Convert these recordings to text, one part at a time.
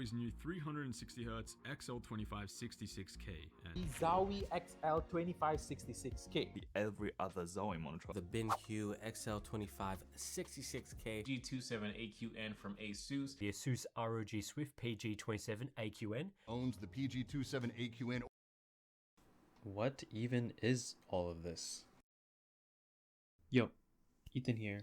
His new 360Hz XL2566K and the Zowie XL2566K, the every other Zowie monitor, the BenQ XL2566K, G27AQN from ASUS, the ASUS ROG Swift PG27AQN, owns the PG27AQN. What even is all of this? Yo, Ethan here.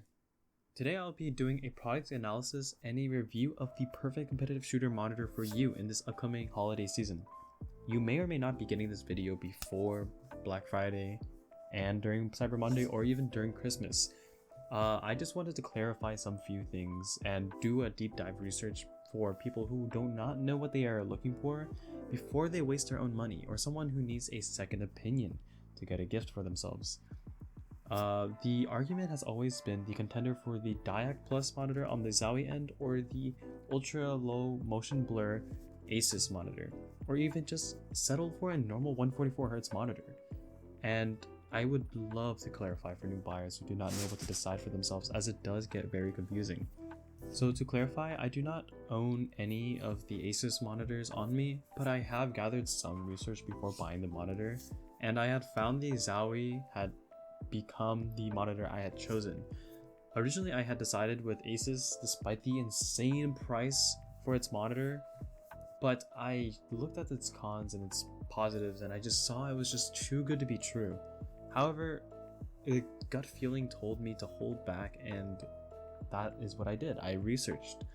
Today I'll be doing a product analysis and a review of the perfect competitive shooter monitor for you in this upcoming holiday season. You may or may not be getting this video before Black Friday and during Cyber Monday or even during Christmas. I just wanted to clarify some few things and do a deep dive research for people who do not know what they are looking for before they waste their own money, or someone who needs a second opinion to get a gift for themselves. The argument has always been the contender for the Dyac Plus monitor on the Zowie end, or the ultra low motion blur Asus monitor, or even just settle for a normal 144Hz monitor. And I would love to clarify for new buyers who do not know what to decide for themselves, as it does get very confusing. So to clarify, I do not own any of the Asus monitors on me, but I have gathered some research before buying the monitor, and I had found the Zowie had become the monitor I had chosen. Originally I had decided with Asus despite the insane price for its monitor, but I looked at its cons and its positives and I just saw it was just too good to be true. However, a gut feeling told me to hold back, and that is what I did. I researched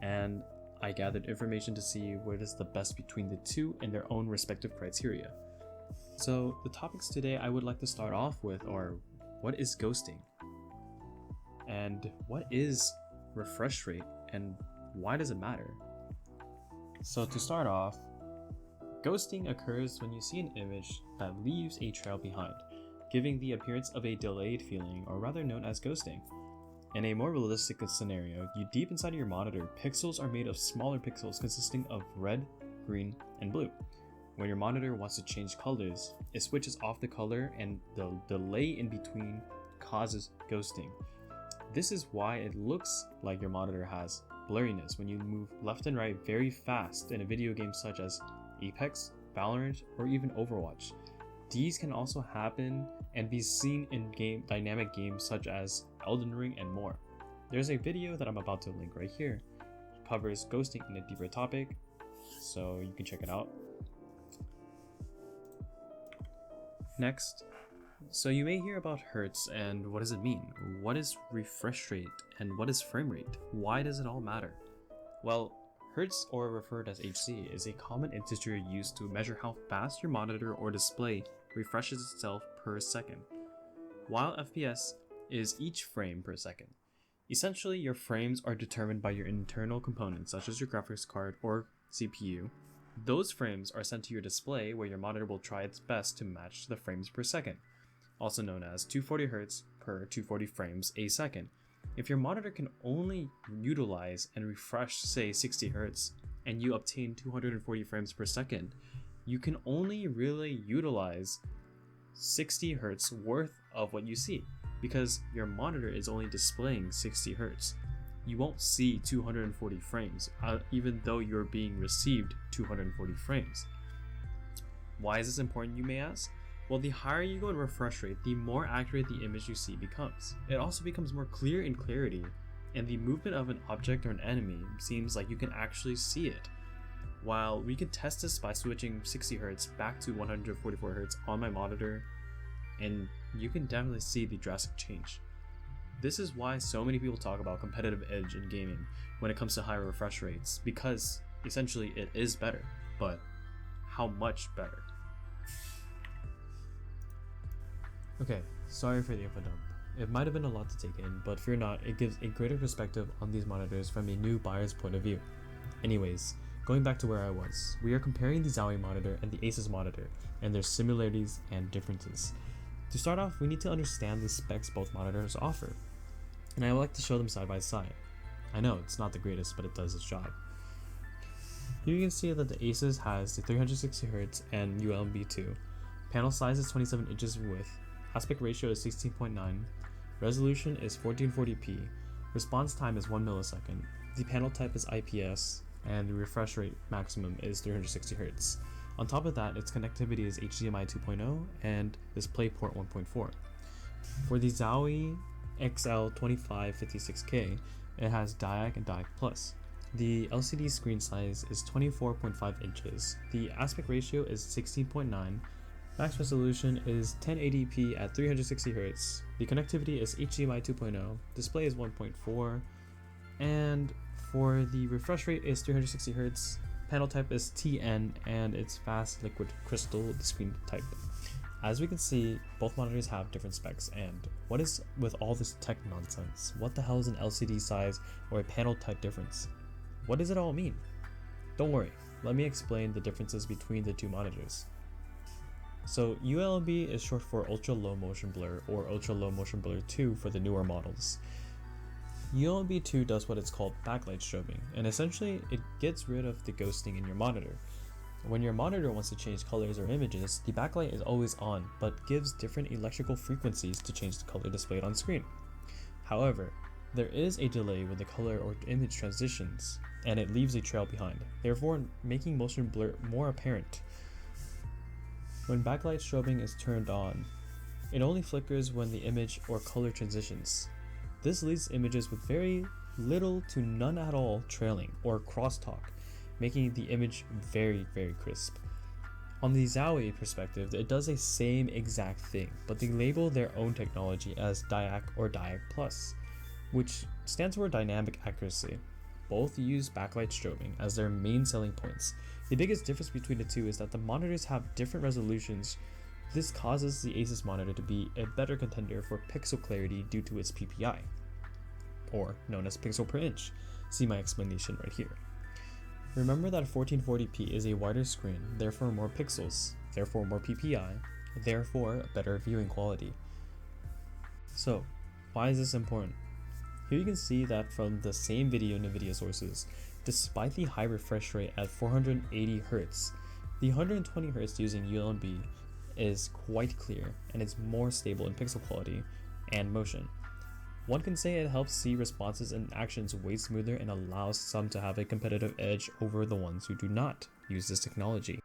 and I gathered information to see what is the best between the two and their own respective criteria. So the topics today I would like to start off with are: what is ghosting? And what is refresh rate, and why does it matter? So to start off, ghosting occurs when you see an image that leaves a trail behind, giving the appearance of a delayed feeling, or rather known as ghosting. In a more realistic scenario, deep inside of your monitor, pixels are made of smaller pixels consisting of red, green, and blue. When your monitor wants to change colors, it switches off the color, and the delay in between causes ghosting. This is why it looks like your monitor has blurriness when you move left and right very fast in a video game such as Apex, Valorant, or even Overwatch. These can also happen and be seen in dynamic games such as Elden Ring and more. There's a video that I'm about to link right here. It covers ghosting in a deeper topic, so you can check it out. Next, so you may hear about Hertz, and what does it mean? What is refresh rate, and what is frame rate? Why does it all matter? Well, Hertz, or referred as HC, is a common integer used to measure how fast your monitor or display refreshes itself per second, while FPS is each frame per second. Essentially, your frames are determined by your internal components, such as your graphics card or CPU. Those frames are sent to your display, where your monitor will try its best to match the frames per second, also known as 240Hz per 240 frames a second. If your monitor can only utilize and refresh, say 60Hz, and you obtain 240 frames per second, you can only really utilize 60Hz worth of what you see, because your monitor is only displaying 60Hz. You won't see 240 frames, even though you're being received 240 frames. Why is this important, you may ask? Well, the higher you go in refresh rate, the more accurate the image you see becomes. It also becomes more clear in clarity, and the movement of an object or an enemy seems like you can actually see it. While we can test this by switching 60Hz back to 144Hz on my monitor, and you can definitely see the drastic change. This is why so many people talk about competitive edge in gaming when it comes to higher refresh rates, because essentially it is better, but how much better? Okay, sorry for the info dump. It might have been a lot to take in, but fear not, it gives a greater perspective on these monitors from a new buyer's point of view. Anyways, going back to where I was, we are comparing the Zowie monitor and the Asus monitor, and their similarities and differences. To start off, we need to understand the specs both monitors offer, and I would like to show them side by side. I know it's not the greatest, but it does its job. Here you can see that the Asus has the 360Hz and ULMB 2. Panel size is 27 inches in width, aspect ratio is 16.9, resolution is 1440p, response time is 1 millisecond, the panel type is IPS, and the refresh rate maximum is 360Hz. On top of that, its connectivity is HDMI 2.0 and DisplayPort 1.4. For the Zowie XL2556K, it has Dyac and Dyac Plus. The LCD screen size is 24.5 inches. The aspect ratio is 16.9. Max resolution is 1080p at 360Hz. The connectivity is HDMI 2.0. Display is 1.4. And for the refresh rate is 360Hz. Panel type is TN and it's fast liquid crystal screen type. As we can see, both monitors have different specs, and what is with all this tech nonsense? What the hell is an LCD size or a panel type difference? What does it all mean? Don't worry, let me explain the differences between the two monitors. So ULMB is short for Ultra Low Motion Blur, or Ultra Low Motion Blur 2 for the newer models. ULMB 2 does what is called backlight strobing, and essentially it gets rid of the ghosting in your monitor. When your monitor wants to change colors or images, the backlight is always on, but gives different electrical frequencies to change the color displayed on screen. However, there is a delay when the color or image transitions, and it leaves a trail behind, therefore making motion blur more apparent. When backlight strobing is turned on, it only flickers when the image or color transitions. This leaves images with very little to none at all trailing or crosstalk, making the image very crisp. On the Zowie perspective, it does the same exact thing, but they label their own technology as Dyac or Dyac Plus, which stands for dynamic accuracy. Both use backlight strobing as their main selling points. The biggest difference between the two is that the monitors have different resolutions. This causes the Asus monitor to be a better contender for pixel clarity due to its PPI, or known as pixel per inch. See my explanation right here. Remember that 1440p is a wider screen, therefore more pixels, therefore more PPI, therefore better viewing quality. So, why is this important? Here you can see that from the same video NVIDIA sources, despite the high refresh rate at 480Hz, the 120Hz using ULMB is quite clear and is more stable in pixel quality and motion. One can say it helps see responses and actions way smoother and allows some to have a competitive edge over the ones who do not use this technology.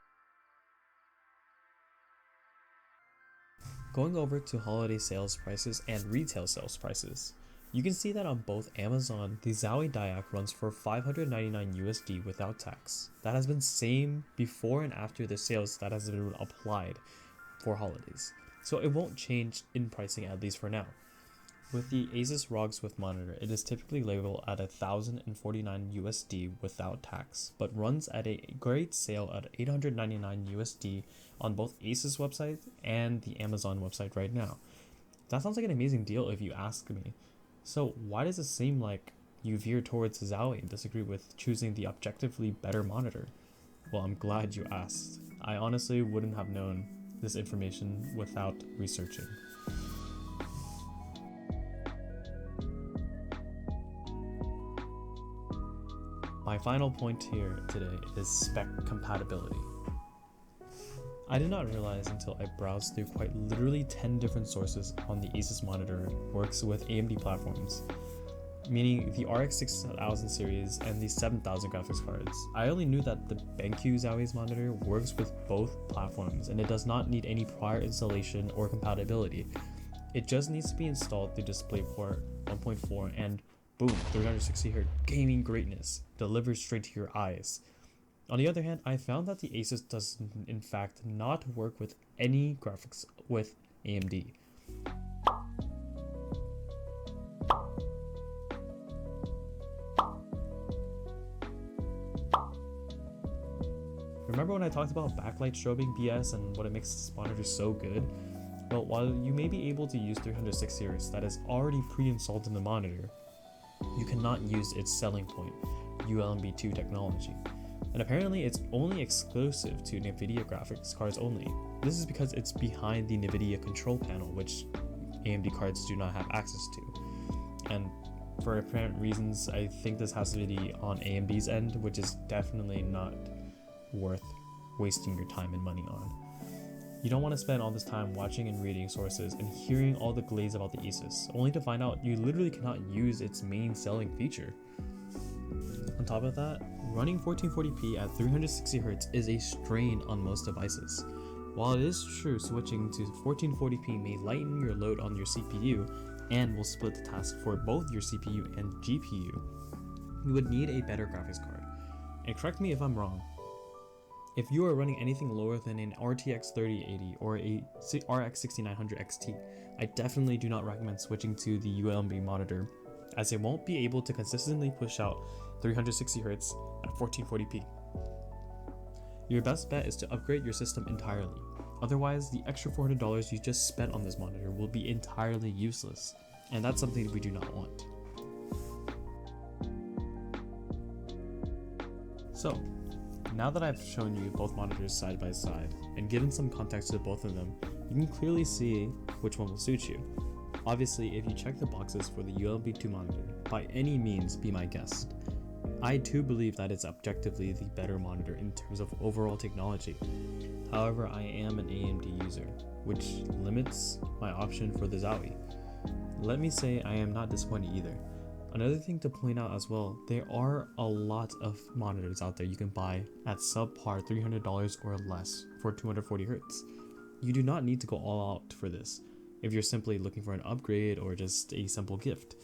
Going over to holiday sales prices and retail sales prices, you can see that on both Amazon, the Zowie Dyac runs for $599 USD without tax. That has been same before and after the sales that has been applied for holidays, so it won't change in pricing, at least for now. With the Asus ROG Swift monitor, it is typically labeled at $1,049 USD without tax, but runs at a great sale at $899 USD on both Asus website and the Amazon website right now. That sounds like an amazing deal if you ask me. So why does it seem like you veer towards Zowie and disagree with choosing the objectively better monitor? Well, I'm glad you asked. I honestly wouldn't have known this information without researching. My final point here today is spec compatibility. I did not realize until I browsed through quite literally 10 different sources on the Asus monitor works with AMD platforms, meaning the RX 6000 series and the 7000 graphics cards. I only knew that the BenQ Zowie's monitor works with both platforms and it does not need any prior installation or compatibility. It just needs to be installed through DisplayPort 1.4 and boom, 360Hz gaming greatness delivered straight to your eyes. On the other hand, I found that the Asus does in fact not work with any graphics with AMD. Remember when I talked about backlight strobing BS and what it makes this monitor so good? Well, while you may be able to use 360Hz that is already pre-installed in the monitor, you cannot use its selling point, ULMB 2 technology. And apparently it's only exclusive to NVIDIA graphics cards only. This is because it's behind the NVIDIA control panel, which AMD cards do not have access to. And for apparent reasons, I think this has to be on AMD's end, which is definitely not worth wasting your time and money on. You don't want to spend all this time watching and reading sources and hearing all the glaze about the Asus, only to find out you literally cannot use its main selling feature. On top of that, running 1440p at 360Hz is a strain on most devices. While it is true switching to 1440p may lighten your load on your CPU and will split the task for both your CPU and GPU, you would need a better graphics card. And correct me if I'm wrong, if you are running anything lower than an RTX 3080 or a RX 6900 XT, I definitely do not recommend switching to the ULMB monitor, as it won't be able to consistently push out 360Hz at 1440p. Your best bet is to upgrade your system entirely. Otherwise, the extra $400 you just spent on this monitor will be entirely useless, and that's something we do not want. So, now that I've shown you both monitors side by side and given some context to both of them, you can clearly see which one will suit you. Obviously, if you check the boxes for the ULMB2 monitor, by any means be my guest. I too believe that it's objectively the better monitor in terms of overall technology. However, I am an AMD user, which limits my option for the Zowie. Let me say I am not disappointed either. Another thing to point out as well, there are a lot of monitors out there you can buy at subpar $300 or less for 240Hz. You do not need to go all out for this if you're simply looking for an upgrade or just a simple gift.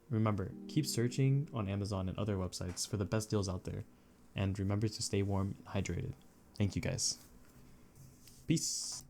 Remember, keep searching on Amazon and other websites for the best deals out there, and remember to stay warm and hydrated. Thank you guys. Peace.